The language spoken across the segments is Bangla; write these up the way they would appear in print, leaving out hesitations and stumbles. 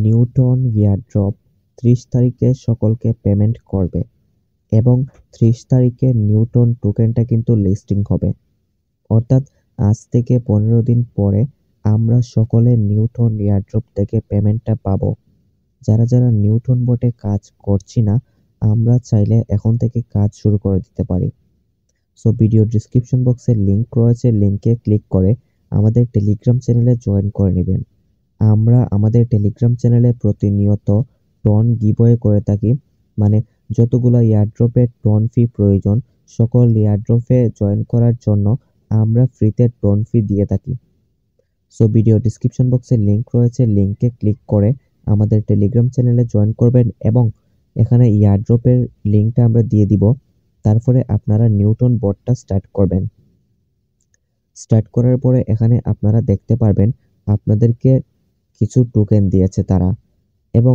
নিউটন এয়ারড্রপ 30 তারিখে সকলকে পেমেন্ট করবে এবং 30 তারিখে নিউটন টোকেনটা কিন্তু লিস্টিং হবে। অর্থাৎ আজ থেকে 15 দিন পরে আমরা সকলে নিউটন এয়ারড্রপ থেকে পেমেন্টটা পাবো। যারা নিউটন বটে কাজ করছি না, আমরা চাইলে এখন থেকে কাজ শুরু করে দিতে পারি। সো ভিডিও ডিসক্রিপশন বক্সে লিংক রয়েছে, লিংকে ক্লিক করে আমাদের টেলিগ্রাম চ্যানেলে জয়েন করে নেবেন। আমরা আমাদের টেলিগ্রাম চ্যানেলে প্রতিনিয়ত টন গিভওয়ে করে থাকি, মানে যতগুলো এয়ারড্রপে টন ফি প্রয়োজন সকল এয়ারড্রপে জয়েন করার জন্য আমরা ফ্রিতে টন ফি দিয়ে থাকি। সো ভিডিও ডিসক্রিপশন বক্সে লিংক রয়েছে, লিংকে ক্লিক করে আমাদের টেলিগ্রাম চ্যানেলে জয়েন করবেন এবং এখানে এয়ারড্রপের লিংকটা আমরা দিয়ে দিব। তারপরে আপনারা নিউটন বটটা স্টার্ট করবেন। স্টার্ট করার পরে এখানে আপনারা দেখতে পারবেন আপনাদেরকে কিছু টোকেন দিয়েছে তারা, এবং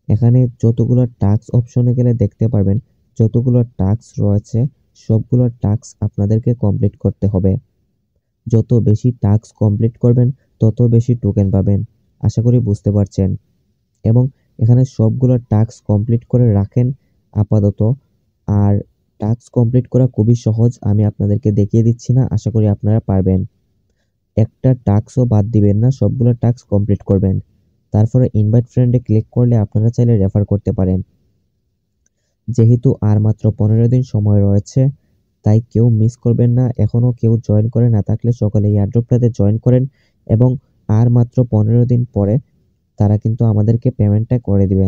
এখানে যতগুলো টাস্ক অপশনে গেলে দেখতে পারবেন যতগুলো টাস্ক রয়েছে সবগুলো টাস্ক আপনাদেরকে কমপ্লিট করতে হবে। যত বেশি টাস্ক কমপ্লিট করবেন তত বেশি টোকেন পাবেন। আশা করি বুঝতে পারছেন। এবং এখানে সবগুলো টাস্ক কমপ্লিট করে রাখেন আপাতত। আর টাস্ক কমপ্লিট করা খুবই সহজ, আমি আপনাদেরকে দেখিয়ে দিচ্ছি না, আশা করি আপনারা পারবেন। একটা টাস্কও বাদ দিবেন না, সবগুলো টাস্ক কমপ্লিট করবেন। তারপরে ইনভাইট ফ্রেন্ডে ক্লিক করলে আপনারা চাইলে রেফার করতে পারেন। যেহেতু আর মাত্র 15 দিন সময় রয়েছে, তাই কেউ মিস করবেন না। এখনো কেউ জয়েন করে না থাকলে সকলে এয়ারড্রপটাতে জয়েন করেন এবং আর মাত্র 15 দিন পরে তারা কিন্তু আমাদেরকে পেমেন্টটা করে দিবে।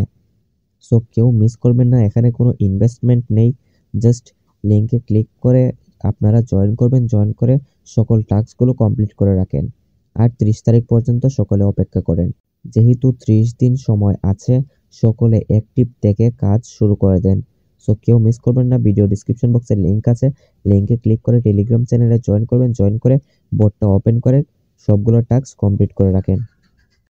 সো কেউ মিস করবেন না, এখানে কোনো ইনভেস্টমেন্ট নেই, জাস্ট লিংকে ক্লিক করে আপনারা জয়েন করবেন। জয়েন করে সকল টাস্কগুলো কমপ্লিট করে রাখেন আর 30 তারিখ পর্যন্ত সকলে অপেক্ষা করেন। যেহেতু 30 দিন সময় আছে, সকলে অ্যাক্টিভ থেকে কাজ শুরু করে দেন। সো কেউ মিস করবেন না। ভিডিও ডিসক্রিপশন বক্সে লিংক আছে, লিংকে ক্লিক করে টেলিগ্রাম চ্যানেলে জয়েন করবেন। জয়েন করে বোর্ডটা ওপেন করে সবগুলো টাস্ক কমপ্লিট করে রাখেন।